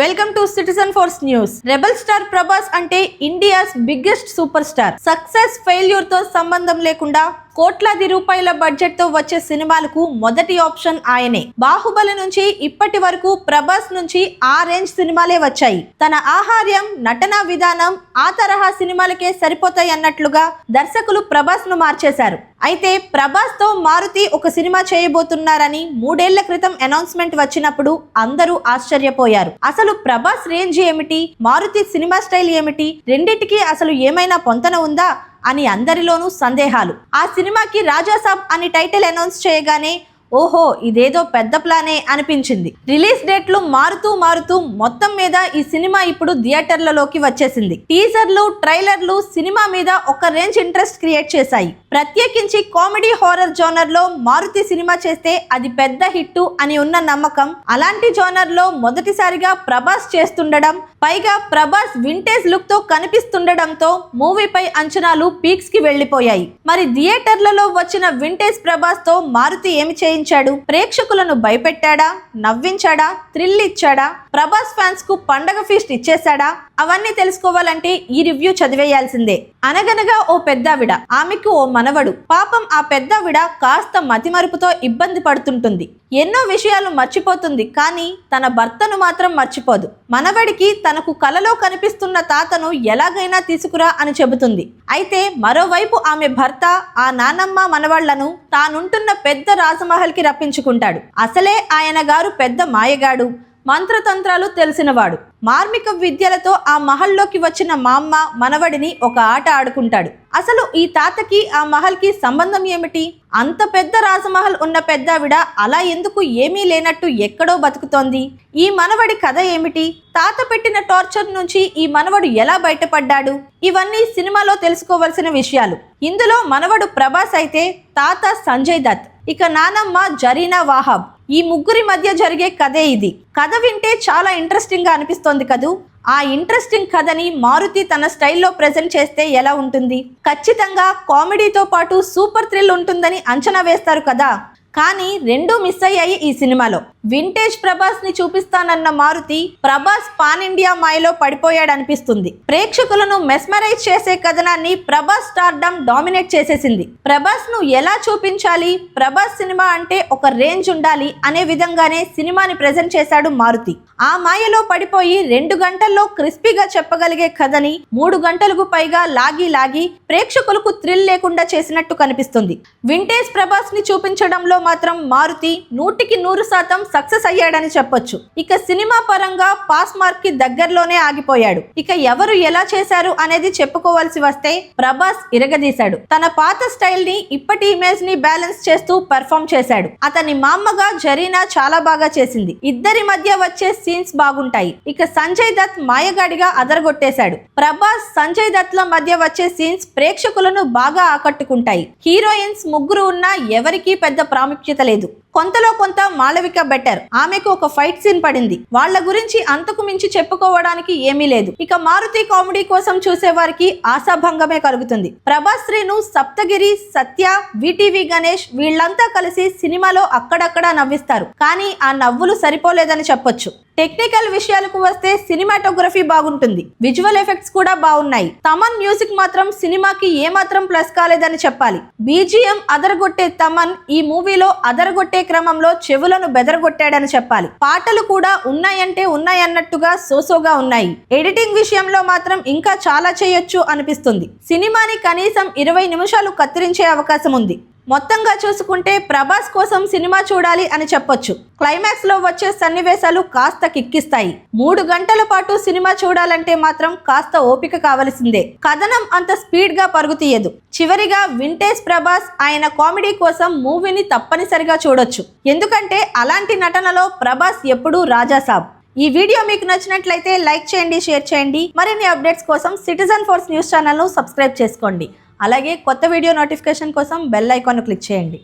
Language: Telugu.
Welcome to citizen force news. Rebel star Prabhas అంటే India's biggest super star. Success failure తో సంబంధం లేకుండా కోట్లాది రూపాయల బడ్జెట్ తో వచ్చే సినిమాలకు మొదటి ఆప్షన్ ఆయనే. బాహుబలి నుంచి ఇప్పటి వరకు ప్రభాస్ నుంచి ఆ రేంజ్ సినిమాలే వచ్చాయి. తన ఆహార్యం, నటనా విధానం ఆ తరహా సినిమాలకే సరిపోతాయి అన్నట్లుగా దర్శకులు ప్రభాస్ ను మార్చేశారు. అయితే ప్రభాస్ తో మారుతి ఒక సినిమా చేయబోతున్నారని 3 ఏళ్ల క్రితం అనౌన్స్మెంట్ వచ్చినప్పుడు అందరూ ఆశ్చర్యపోయారు. అసలు ప్రభాస్ రేంజ్ ఏమిటి, మారుతి సినిమా స్టైల్ ఏమిటి, రెండిటికి అసలు ఏమైనా పొంతన ఉందా అని అందరిలోనూ సందేహాలు. ఆ సినిమాకి రాజాసాబ్ అని టైటిల్ అనౌన్స్ చేయగానే ఓహో ఇదేదో పెద్ద ప్లానే అనిపించింది. రిలీజ్ డేట్లు మారుతూ మొత్తం మీద ఈ సినిమా ఇప్పుడు థియేటర్లలోకి వచ్చేసింది. టీజర్లు, ట్రైలర్లు సినిమా మీద ఒక రేంజ్ ఇంట్రెస్ట్ క్రియేట్ చేశాయి. ప్రత్యేకించి కామెడీ హారర్ జోనర్ లో మారుతి సినిమా చేస్తే అది పెద్ద హిట్ అని ఉన్న నమ్మకం. అలాంటి జోనర్ లో మొదటిసారిగా ప్రభాస్ చేస్తుండడం, పైగా ప్రభాస్ వింటేజ్ లుక్ తో కనిపిస్తుండడంతో మూవీపై అంచనాలు పీక్స్ కి వెళ్లిపోయాయి. మరి థియేటర్లలో వచ్చిన వింటేజ్ ప్రభాస్ తో మారుతి ఏమి చేయించాడు? ప్రేక్షకులను భయపెట్టాడా, నవ్వించాడా, థ్రిల్ ఇచ్చాడా, ప్రభాస్ ఫ్యాన్స్ కు పండగ ఫీస్ట్ ఇచ్చేశాడా? అవన్నీ తెలుసుకోవాలంటే ఈ రివ్యూ చదివేయాల్సిందే. అనగనగా ఓ పెద్దావిడ, ఆమెకు ఓ మనవడు. పాపం ఆ పెద్దావిడ కాస్త మతిమరుపుతో ఇబ్బంది పడుతుంటుంది. ఎన్నో విషయాలు మర్చిపోతుంది, కానీ తన భర్తను మాత్రం మర్చిపోదు. మనవడికి తనకు కలలో కనిపిస్తున్న తాతను ఎలాగైనా తీసుకురా అని చెబుతుంది. అయితే మరోవైపు ఆమె భర్త ఆ నానమ్మ మనవాళ్లను తానుంటున్న పెద్ద రాజమహల్ కి రప్పించుకుంటాడు. అసలే ఆయన గారు పెద్ద మాయగాడు, మంత్రతంత్రాలు తెలిసినవాడు. మార్మిక విద్యలతో ఆ మహల్లోకి వచ్చిన మామ్మ మనవడిని ఒక ఆట ఆడుకుంటాడు. అసలు ఈ తాతకి ఆ మహల్ కి సంబంధం ఏమిటి? అంత పెద్ద రాజమహల్ ఉన్న పెద్దావిడ అలా ఎందుకు ఏమీ లేనట్టు ఎక్కడో బతుకుతోంది? ఈ మనవడి కథ ఏమిటి? తాత పెట్టిన టార్చర్ నుంచి ఈ మనవడు ఎలా బయటపడ్డాడు? ఇవన్నీ సినిమాలో తెలుసుకోవలసిన విషయాలు. ఇందులో మనవడు ప్రభాస్ అయితే తాత సంజయ్ దత్, ఇక నానమ్మ జరీనా వాహాబ్. ఈ ముగ్గురి మధ్య జరిగే కథే ఇది. కథ వింటే చాలా ఇంట్రెస్టింగ్ గా అనిపిస్తోంది కదూ. ఆ ఇంట్రెస్టింగ్ కథని మారుతి తన స్టైల్లో ప్రెజెంట్ చేస్తే ఎలా ఉంటుంది? ఖచ్చితంగా కామెడీతో పాటు సూపర్ థ్రిల్ ఉంటుందని అంచనా వేస్తారు కదా. కానీ రెండూ మిస్ అయ్యాయి ఈ సినిమాలో. వింటేజ్ ప్రభాస్ ని చూపిస్తానన్న మారుతి ప్రభాస్ పాన్ ఇండియా మాయలో పడిపోయాడనిపిస్తుంది. ప్రేక్షకులను మెస్మరైజ్ చేసే కథనాన్ని ప్రభాస్ స్టార్డమ్ డామినేట్ చేసేసింది. ప్రభాస్ ను ఎలా చూపించాలి, ప్రభాస్ సినిమా అంటే ఒక రేంజ్ ఉండాలి అనే విధంగానే సినిమాని ప్రెజెంట్ చేశాడు మారుతి. ఆ మాయలో పడిపోయి 2 గంటల్లో క్రిస్పీగా చెప్పగలిగే కథని 3 గంటలకు పైగా లాగి ప్రేక్షకులకు థ్రిల్ లేకుండా చేసినట్టు కనిపిస్తుంది. వింటేజ్ ప్రభాస్ ని చూపించడంలో మాత్రం మారుతి 100% సక్సెస్ అయ్యాడని చెప్పొచ్చు. ఇక సినిమా పరంగా పాస్ మార్క్ కి దగ్గరలోనే ఆగిపోయాడు. ఇక ఎవరు ఎలా చేశారు అనేది చెప్పుకోవాల్సి వస్తే ప్రభాస్ ఇరగదీశాడు. తన పాత స్టైల్ ని ఇప్పటి ఇమేజ్ ని బ్యాలెన్స్ చేస్తూ పెర్ఫామ్ చేశాడు. అతని మామ్మగా జరీనా చాలా బాగా చేసింది. ఇద్దరి మధ్య వచ్చే సీన్స్ బాగుంటాయి. ఇక సంజయ్ దత్ మాయగాడిగా అదరగొట్టేశాడు. ప్రభాస్, సంజయ్ దత్ ల మధ్య వచ్చే సీన్స్ ప్రేక్షకులను బాగా ఆకట్టుకుంటాయి. హీరోయిన్స్ ముగ్గురు ఉన్నా ఎవరికీ పెద్ద ప్రాముఖ్యత లేదు. కొంతలో కొంత మాళవిక బెటర్. ఆమెకు ఒక ఫైట్ సీన్ పడింది. వాళ్ళ గురించి అంతకు మించి చెప్పుకోవడానికి ఏమీ లేదు. ఇక మారుతి కామెడీ కోసం చూసే వారికి ఆశాభంగమే కలుగుతుంది. ప్రభాస్ శ్రీను, సప్తగిరి, సత్య, విటివి గణేష్ వీళ్ళంతా కలిసి సినిమాలో అక్కడక్కడా నవ్విస్తారు. కానీ ఆ నవ్వులు సరిపోలేదని చెప్పొచ్చు. టెక్నికల్ విషయాలకు వస్తే సినిమాటోగ్రఫీ బాగుంటుంది, విజువల్ ఎఫెక్ట్స్ కూడా బాగున్నాయి. తమన్ మ్యూజిక్ మాత్రం సినిమాకి ఏమాత్రం ప్లస్ కాలేదని చెప్పాలి. బీజిఎం అదరగొట్టే తమన్ ఈ మూవీలో అదరగొట్టే క్రమంలో చెవులను బెదరగొట్టాడని చెప్పాలి. పాటలు కూడా ఉన్నాయంటే ఉన్నాయన్నట్టుగా సోసోగా ఉన్నాయి. ఎడిటింగ్ విషయంలో మాత్రం ఇంకా చాలా చేయొచ్చు అనిపిస్తుంది. సినిమాని కనీసం 20 నిమిషాలు కత్తిరించే అవకాశం ఉంది. మొత్తంగా చూసుకుంటే ప్రభాస్ కోసం సినిమా చూడాలి అని చెప్పొచ్చు. క్లైమాక్స్ లో వచ్చే సన్నివేశాలు కాస్త కిక్కిస్తాయి. 3 గంటల పాటు సినిమా చూడాలంటే మాత్రం కాస్త ఓపిక కావలసిందే. కథనం అంత స్పీడ్ గా పరుగుతీయదు. చివరిగా వింటేజ్ ప్రభాస్ ఆయన కామెడీ కోసం మూవీని తప్పనిసరిగా చూడొచ్చు. ఎందుకంటే అలాంటి నటనలో ప్రభాస్ ఎప్పుడూ రాజాసాబ్. ఈ వీడియో మీకు నచ్చినట్లయితే లైక్ చేయండి, షేర్ చేయండి. మరిన్ని అప్డేట్స్ కోసం సిటిజన్ ఫోర్స్ న్యూస్ ఛానల్ ను సబ్స్క్రైబ్ చేసుకోండి. అలాగే కొత్త వీడియో నోటిఫికేషన్ కోసం బెల్ ఐకాన్ క్లిక్ చేయండి.